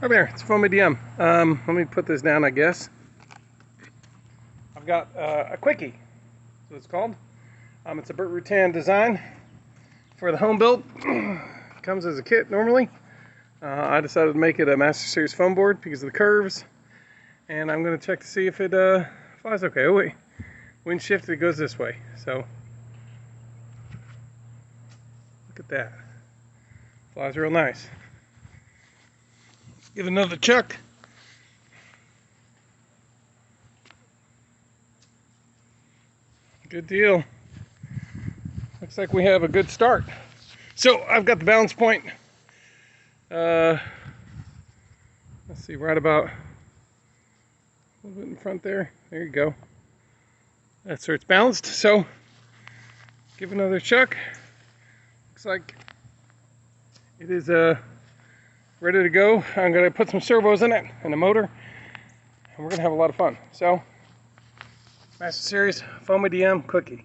Hi there, it's FoamyDM. Let me put this down, I guess. I've got a Quickie, that's what it's called. It's a Burt Rutan design for the home build. Comes as a kit normally. I decided to make it a Master Series foam board because of the curves. And I'm going to check to see if it flies okay. Oh wait, wind shifted, it goes this way. So, look at that. Flies real nice. Give it another chuck. Good deal. Looks like we have a good start. So I've got the balance point. Let's see, right about a little bit in front there. There you go. That's where it's balanced. So give another chuck. Looks like it is ready to go. I'm going to put some servos in it and a motor, and we're going to have a lot of fun. So, Master Series FoamyDM Quickie.